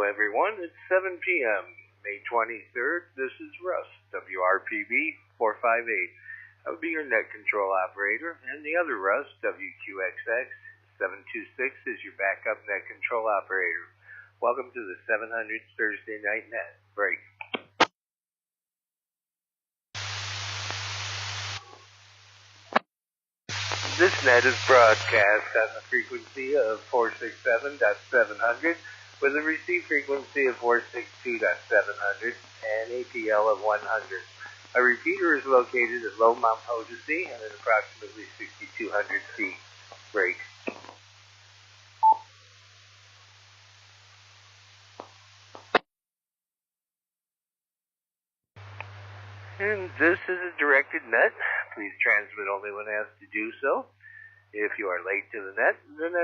everyone. It's 7 p.m., May 23rd. This is Russ, WRPB 458. I'll be your net control operator, and the other Russ, WQXX 726, is your backup net control operator. Welcome to the 700 Thursday Night Net Break. This net is broadcast on the frequency of 467.700 with a receive frequency of 462.700 and APL of 100. A repeater is located at Low Mt, Potosi and at approximately 6,200 feet. Break. And this is a directed net. Please transmit only when asked to do so. If you are late to the net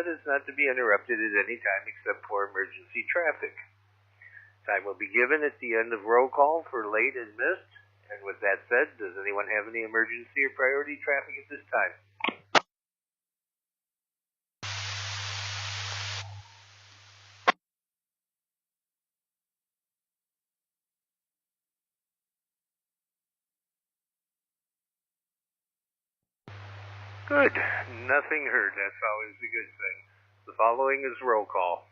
is not to be interrupted at any time except for emergency traffic. Time will be given at the end of roll call for late and missed. And with that said, does anyone have any emergency or priority traffic at this time? Good. Nothing heard. That's always a good thing. The following is roll call.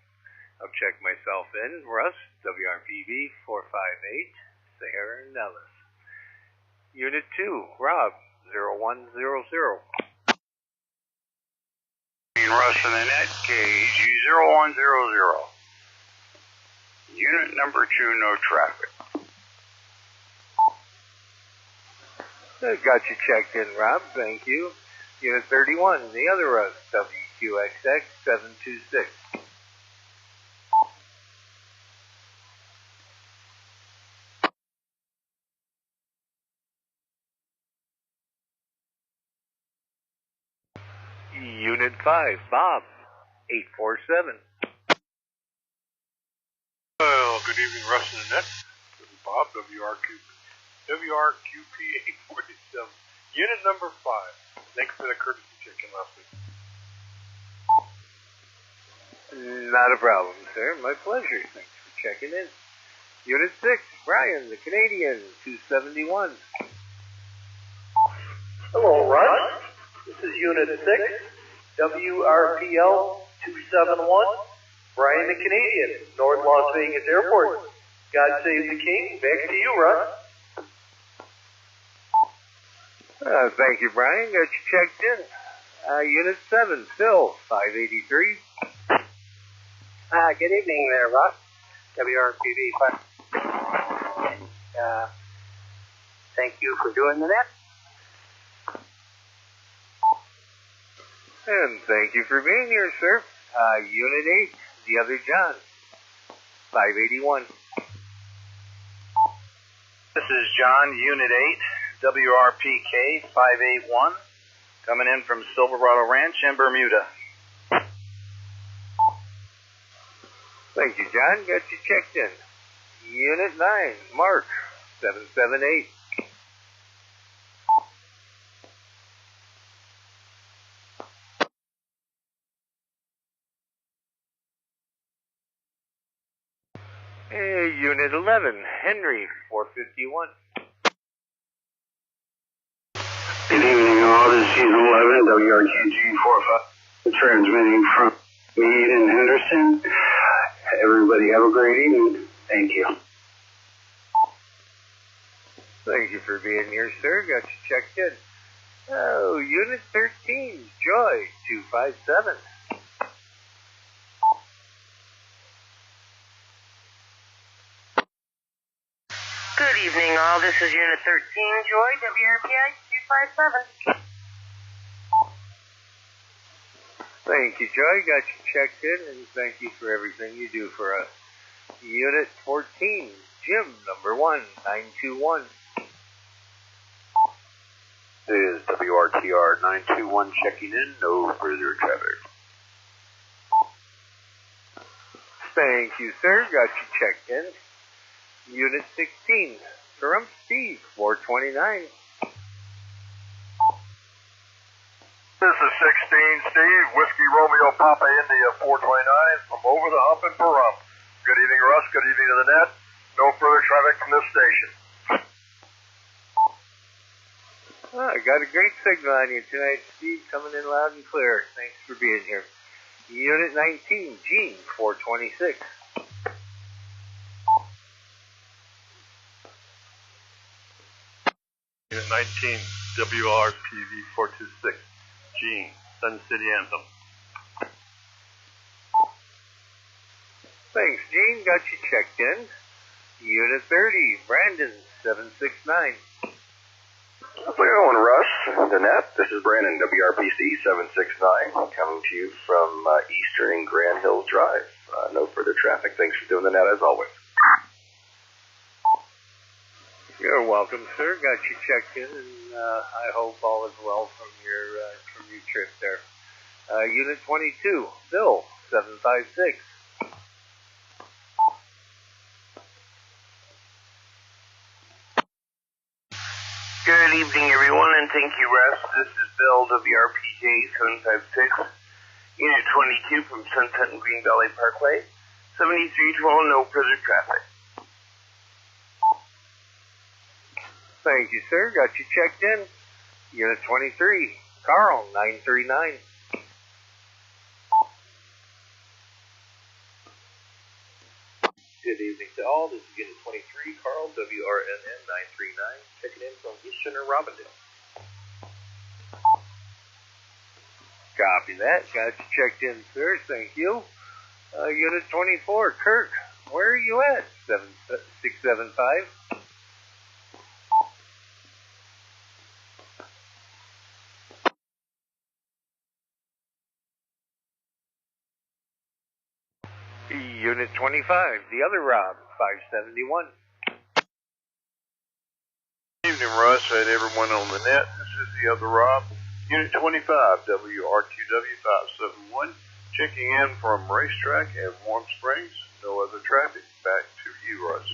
I'll check myself in. Russ, WRPB 458, Sahara Nellis. Unit 2, Rob, 0100. Russ in the net, KG 0100. Unit number 2, no traffic. I got you checked in, Rob. Thank you. Unit 31, the other Russ, WQXX 726. Unit 5, Bob, 847. Well, good evening, Russ in the net. This is Bob, WRQP 847. Unit number 5. Thanks for the courtesy check-in last week. Not a problem, sir. My pleasure. Thanks for checking in. Unit 6, Brian, the Canadian, 271. Hello, Russ. This is Unit 6, WRPL 271, Brian the Canadian, North Las Vegas Airport. God save the King. Back to you, Russ. Thank you, Brian. Got you checked in. Unit 7, Phil, 583. Good evening there, Russ. WRPB 5. Thank you for doing the net. And thank you for being here, sir. Unit 8, the other John, 581. This is John, Unit 8, WRPK 581, coming in from Silverado Ranch in Bermuda. Thank you, John. Got you checked in. Unit 9, Mark, 778. Unit 11, Henry, 451. Good evening, all. This is Season 11, WRQG 45, transmitting from Meade and Henderson. Everybody have a great evening. Thank you. Thank you for being here, sir. Got you checked in. Oh, Unit 13, Joy, 257. Good evening, all. This is Unit 13, Joy, WRPI 257. Thank you, Joy. Got you checked in, and thank you for everything you do for us. Unit 14, Jim, number 1, 921. This is WRTR 921 checking in. No further traffic. Thank you, sir. Got you checked in. Unit 16, Durham Steve, 429. This is 16, Steve, Whiskey Romeo Papa India 429 from over the hump in Pahrump. Good evening, Russ. Good evening to the net. No further traffic from this station. I got a great signal on you tonight, Steve, coming in loud and clear. Thanks for being here. Unit 19, Gene, 426. Unit 19, WRPV 426, Gene, Sun City Anthem. Thanks, Gene. Got you checked in. Unit 30, Brandon, 769. How's it going, Russ? The net. This is Brandon, WRPC 769, coming to you from Eastern and Grand Hills Drive. No further traffic. Thanks for doing the net as always. You're welcome, sir. Got you checked in, and I hope all is well from your trip there. Unit 22, Bill, 756. Good evening, everyone, and thank you, Russ. This is Bill, WRPJ 756, Unit 22 from Sunset and Green Valley Parkway, 7312, no further traffic. Thank you, sir. Got you checked in. Unit 23, Carl, 939. Good evening to all. This is Unit 23, Carl, WRNN 939, checking in from Eastern or Robindale. Copy that. Got you checked in, sir. Thank you. Unit 24, Kirk, where are you at? 675. Unit 25, the other Rob, 571. Good evening, Russ, and everyone on the net. This is the other Rob, Unit 25, WR2W 571, checking in from Racetrack and Warm Springs. No other traffic. Back to you, Russ.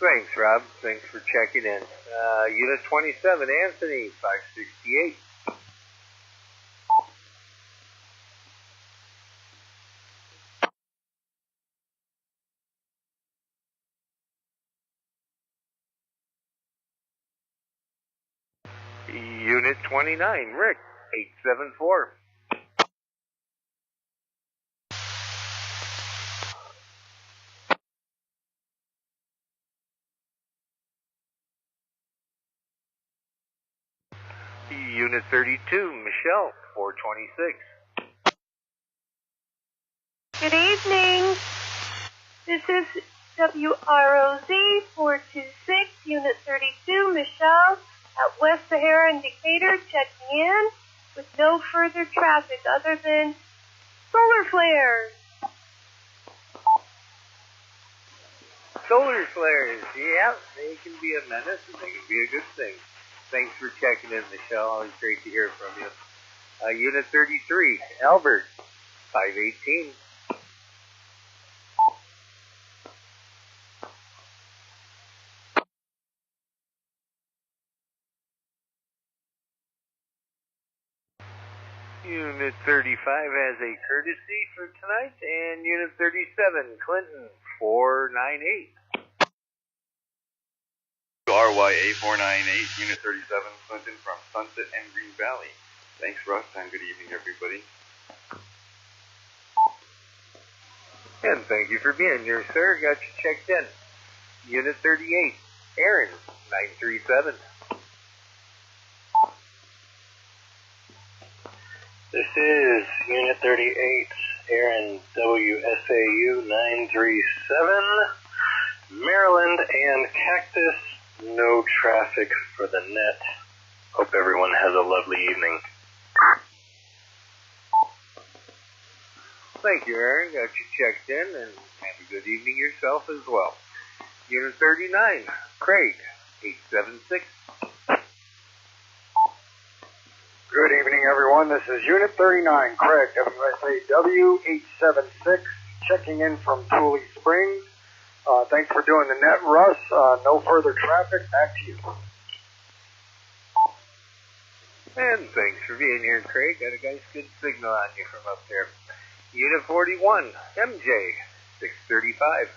Thanks, Rob. Thanks for checking in. Unit 27, Anthony, 568. Unit 29, Rick, 874. Unit 32, Michelle, 426. Good evening. This is WROZ 426, Unit 32, Michelle, at West Sahara and Decatur, checking in with no further traffic other than solar flares. Solar flares, yeah, they can be a menace and they can be a good thing. Thanks for checking in, Michelle. Always great to hear from you. Unit 33, Albert, 518. Unit 35 has a courtesy for tonight, and Unit 37, Clinton, 498. RYA 498, Unit 37, Clinton from Sunset and Green Valley. Thanks, Russ, and good evening, everybody. And thank you for being here, sir. Got you checked in. Unit 38, Aaron, 937. This is Unit 38, Aaron, WSAU 937, Maryland and Cactus. No traffic for the net. Hope everyone has a lovely evening. Thank you, Aaron. Got you checked in, and have a good evening yourself as well. Unit 39, Craig, 876. Good evening, everyone. This is Unit 39, Craig, WSAW 876, checking in from Potosi Springs. Thanks for doing the net, Russ. No further traffic. Back to you. And thanks for being here, Craig. Got a nice good signal on you from up there. Unit 41, MJ, 635.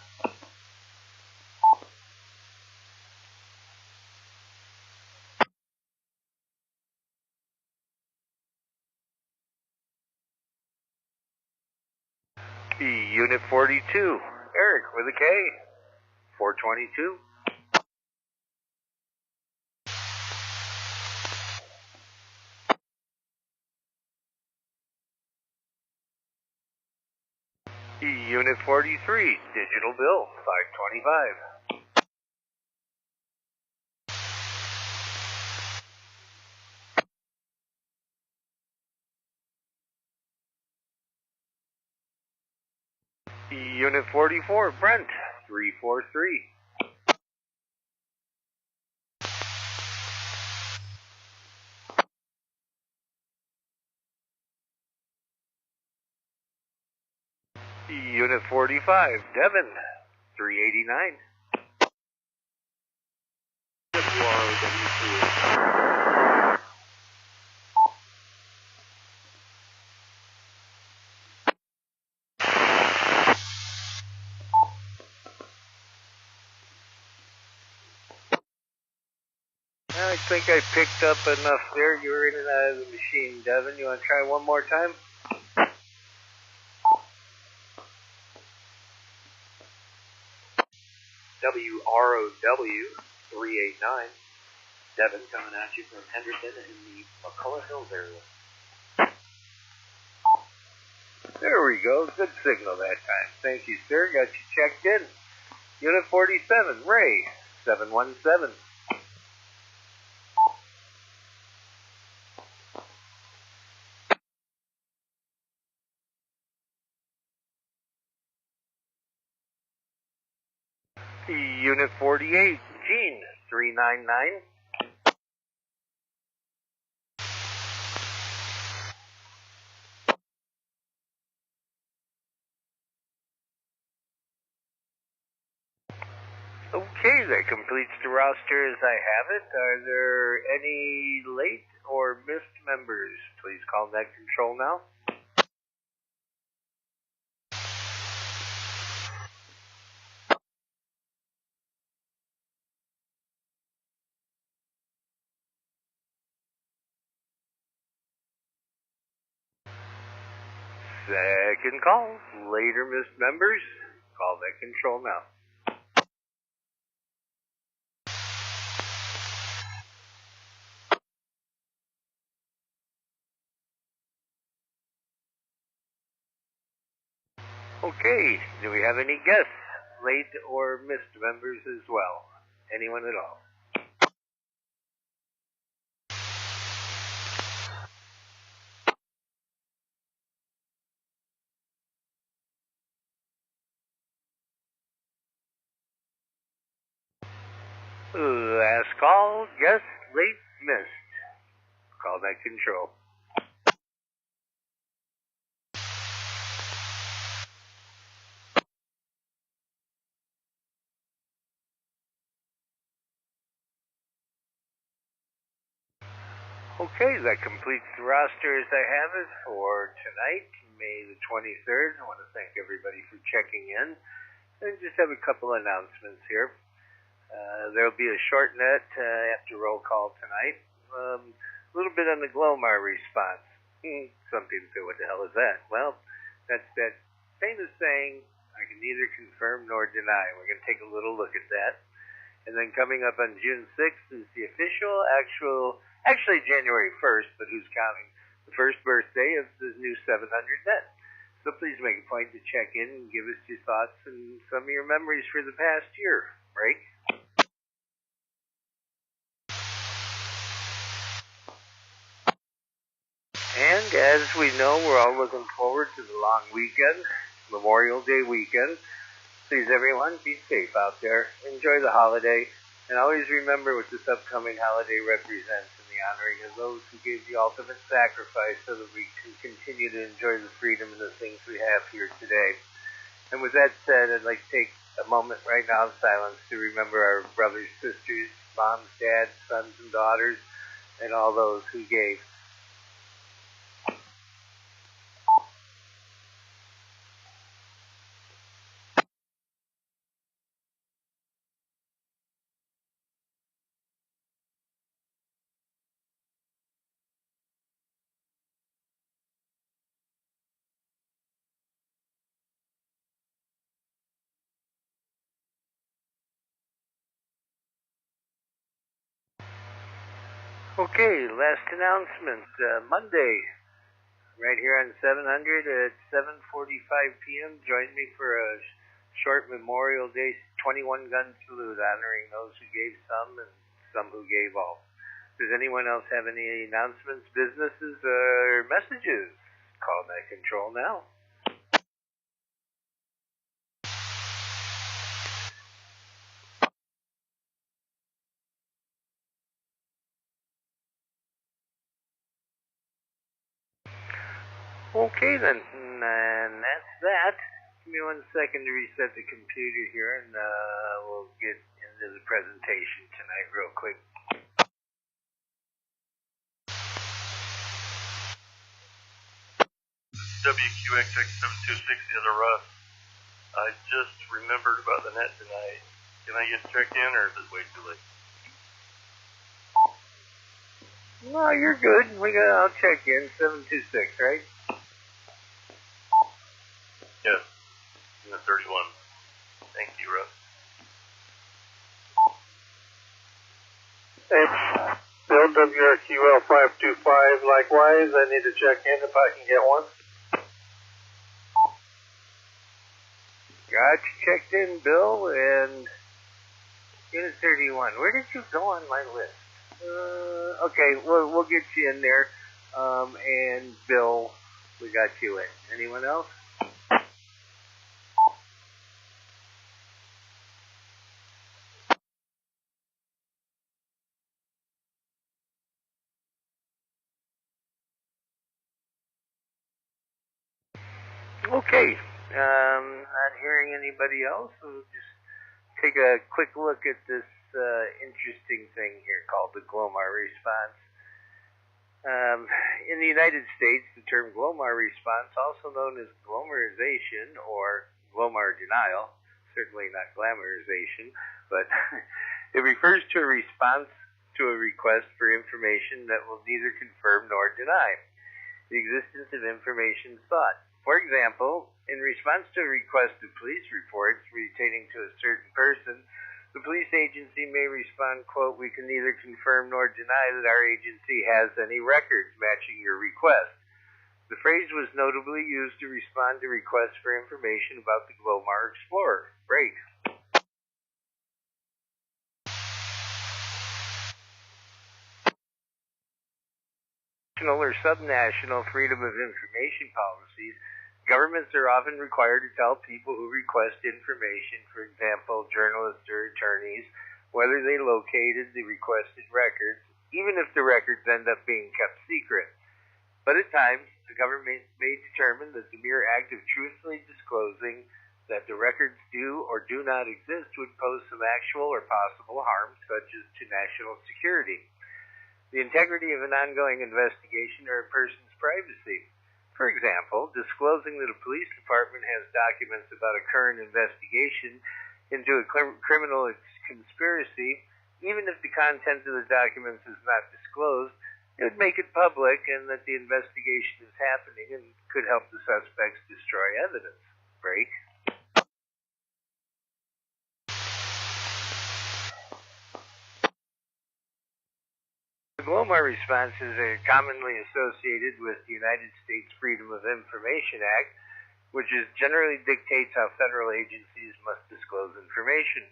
Unit 42, Eric with a K, 422. Unit 43, Digital Bill, 525. Unit 44, Brent, 343. Unit 45, Devin, 389. I think I picked up enough there. You were in and out of the machine, Devin. You want to try one more time? WROW 389. Devin coming at you from Henderson in the McCullough Hills area. There we go. Good signal that time. Thank you, sir. Got you checked in. Unit 47, Ray, 717. Unit 48, Gene, 399. Okay, that completes the roster as I have it. Are there any late or missed members? Please call that control now. Second call, later missed members. Call that control now. Okay, do we have any guests, late or missed members as well? Anyone at all? Last call, guest, late, missed. Call that control. Okay, that completes the roster as I have it for tonight, May the 23rd. I want to thank everybody for checking in. And just have a couple announcements here. There'll be a short net after roll call tonight. A little bit on the Glomar response. Some people say, what the hell is that? Well, that's that famous saying, I can neither confirm nor deny. We're going to take a little look at that. And then coming up on June 6th is the actually January 1st, but who's counting? The first birthday of the new 700 net. So please make a point to check in and give us your thoughts and some of your memories for the past year. Right? And as we know, we're all looking forward to the long weekend, Memorial Day weekend. Please, everyone, be safe out there. Enjoy the holiday. And always remember what this upcoming holiday represents in the honoring of those who gave the ultimate sacrifice so that we can continue to enjoy the freedom and the things we have here today. And with that said, I'd like to take a moment right now of silence to remember our brothers, sisters, moms, dads, sons, and daughters, and all those who gave. Okay, last announcement. Monday, right here on 700 at 7:45 p.m. Join me for a short Memorial Day 21 gun salute honoring those who gave some and some who gave all. Does anyone else have any announcements, businesses, or messages? Call that control now. Okay then, and that's that. Give me 1 second to reset the computer here, and we'll get into the presentation tonight real quick. WQXX726, the other Russ. I just remembered about the net tonight. Can I get checked in, or is it way too late? No, you're good. I'll check in. 726, right? Yes. Unit 31. Thank you, Russ. Hey, Bill WRQL525, likewise, I need to check in if I can get one. Got you checked in, Bill, and Unit 31. Where did you go on my list? Okay, we'll get you in there. And Bill, we got you in. Anyone else? Okay, not hearing anybody else. We'll just take a quick look at this interesting thing here called the Glomar response. In the United States, the term Glomar response, also known as glomarization or Glomar denial, certainly not glamorization, but it refers to a response to a request for information that will neither confirm nor deny the existence of information sought. For example, in response to a request of police reports pertaining to a certain person, the police agency may respond, quote, "We can neither confirm nor deny that our agency has any records matching your request." The phrase was notably used to respond to requests for information about the Glomar Explorer. Break. National or subnational freedom of information policies, governments are often required to tell people who request information, for example, journalists or attorneys, whether they located the requested records, even if the records end up being kept secret. But at times, the government may determine that the mere act of truthfully disclosing that the records do or do not exist would pose some actual or possible harm, such as to national security, the integrity of an ongoing investigation, or a person's privacy. For example, disclosing that a police department has documents about a current investigation into a criminal conspiracy, even if the content of the documents is not disclosed, it would make it public and that the investigation is happening and could help the suspects destroy evidence. Break. The Glomar responses are commonly associated with the United States Freedom of Information Act, which generally dictates how federal agencies must disclose information.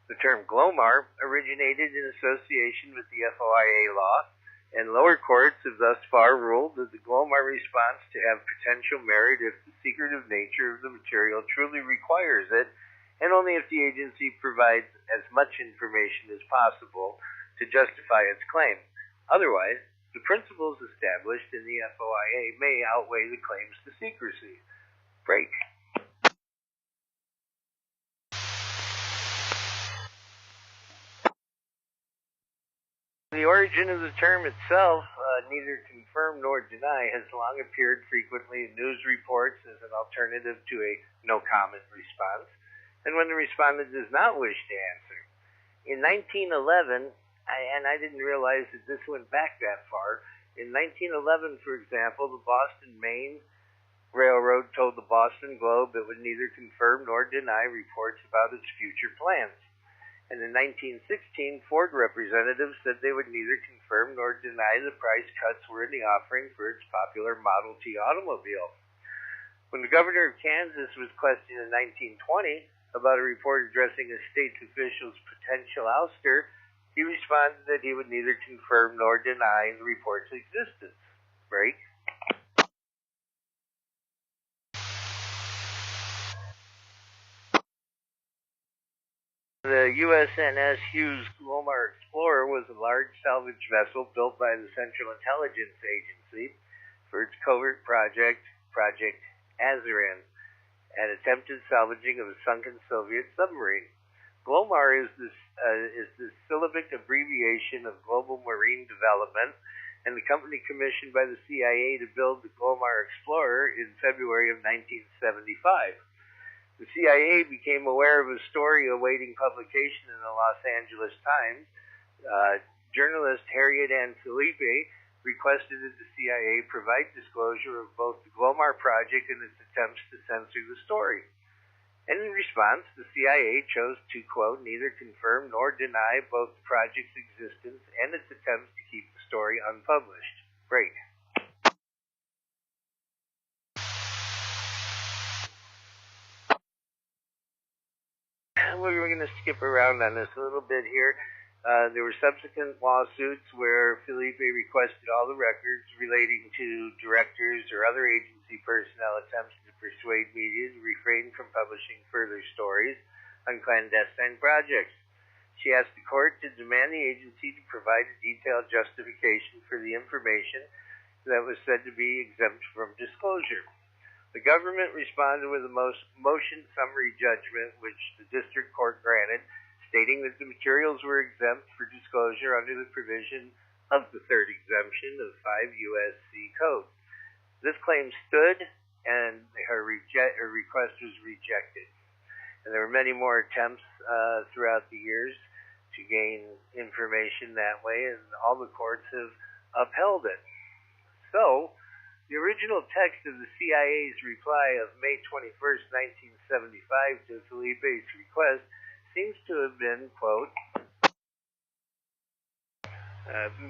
The term Glomar originated in association with the FOIA law, and lower courts have thus far ruled that the Glomar response to have potential merit if the secretive nature of the material truly requires it, and only if the agency provides as much information as possible to justify its claim. Otherwise, the principles established in the FOIA may outweigh the claims to secrecy. Break. The origin of the term itself, neither confirm nor deny, has long appeared frequently in news reports as an alternative to a no-comment response, and when the respondent does not wish to answer. In 1911, and I didn't realize that this went back that far. In 1911, for example, the Boston, Maine Railroad told the Boston Globe it would neither confirm nor deny reports about its future plans. And in 1916, Ford representatives said they would neither confirm nor deny the price cuts were in the offering for its popular Model T automobile. When the governor of Kansas was questioned in 1920 about a report addressing a state official's potential ouster, he responded that he would neither confirm nor deny the report's existence. Break. The USNS Hughes Glomar Explorer was a large salvage vessel built by the Central Intelligence Agency for its covert project, Project Azarin, an attempted salvaging of a sunken Soviet submarine. Glomar is the syllabic abbreviation of Global Marine Development, and the company commissioned by the CIA to build the Glomar Explorer in February of 1975. The CIA became aware of a story awaiting publication in the Los Angeles Times. Journalist Harriet Ann Felipe requested that the CIA provide disclosure of both the Glomar project and its attempts to censor the story. And in response, the CIA chose to, quote, neither confirm nor deny both the project's existence and its attempts to keep the story unpublished. Break. We're going to skip around on this a little bit here. There were subsequent lawsuits where Felipe requested all the records relating to directors or other agency personnel attempts to persuade media to refrain from publishing further stories on clandestine projects. She asked the court to demand the agency to provide a detailed justification for the information that was said to be exempt from disclosure. The government responded with a motion summary judgment, which the district court granted, stating that the materials were exempt for disclosure under the provision of the third exemption of 5 U.S.C. Code. This claim stood, and her request was rejected. And there were many more attempts throughout the years to gain information that way, and all the courts have upheld it. So, the original text of the CIA's reply of May 21st, 1975 to Felipe's request seems to have been, quote,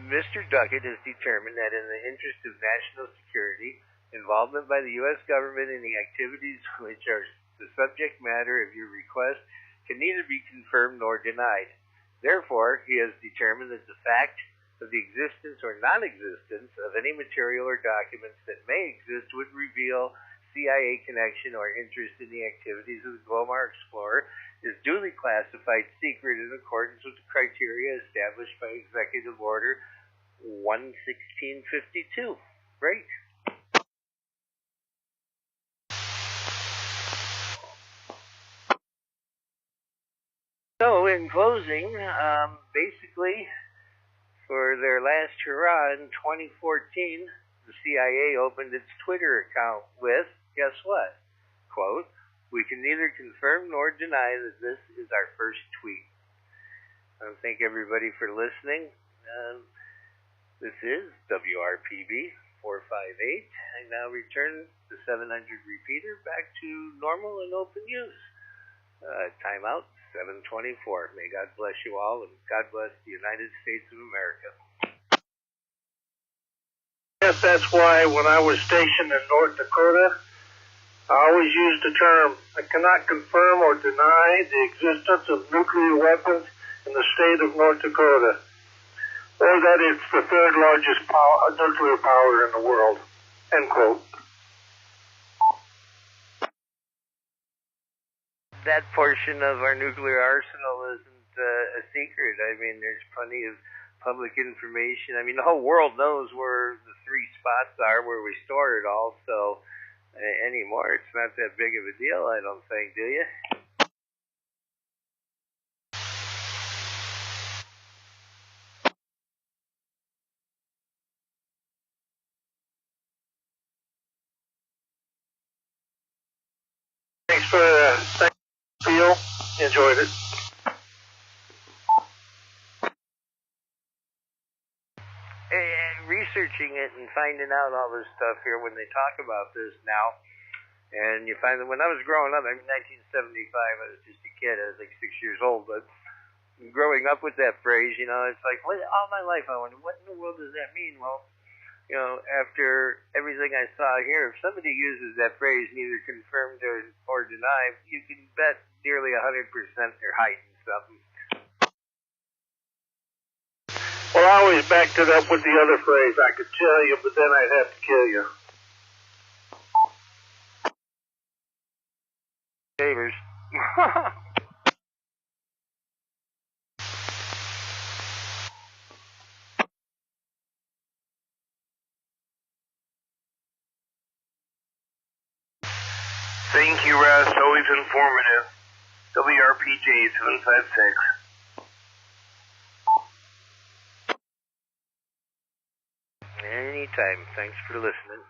Mr. Duckett has determined that in the interest of national security, involvement by the U.S. government in the activities which are the subject matter of your request can neither be confirmed nor denied. Therefore, he has determined that the fact of the existence or non-existence of any material or documents that may exist would reveal CIA connection or interest in the activities of the Glomar Explorer is duly classified secret in accordance with the criteria established by Executive Order 11652. Great. So, in closing, basically, for their last hurrah in 2014, the CIA opened its Twitter account with, guess what? Quote, we can neither confirm nor deny that this is our first tweet. I thank everybody for listening. This is WRPB 458. I now return the 700 repeater back to normal and open use. Timeout 724. May God bless you all, and God bless the United States of America. Yes, that's why when I was stationed in North Dakota, I always used the term, I cannot confirm or deny the existence of nuclear weapons in the state of North Dakota, or that it's the third largest nuclear power in the world, end quote. That portion of our nuclear arsenal isn't a secret. I mean, there's plenty of public information. I mean, the whole world knows where the 3 spots are where we store it all, so anymore, it's not that big of a deal, I don't think, do you? Thanks for the feel. Enjoyed it. Researching it and finding out all this stuff here when they talk about this now, and you find that when I was growing up, I mean, 1975, I was just a kid, I was like 6 years old, but growing up with that phrase, it's like, all my life I wondered, what in the world does that mean? Well, after everything I saw here, if somebody uses that phrase, neither confirmed or denied, you can bet nearly 100% they're hiding something. Well, I always backed it up with the other phrase, I could tell you, but then I'd have to kill you. Favors. Thank you, Russ. Always informative. WRPJ 756. Anytime. Thanks for listening.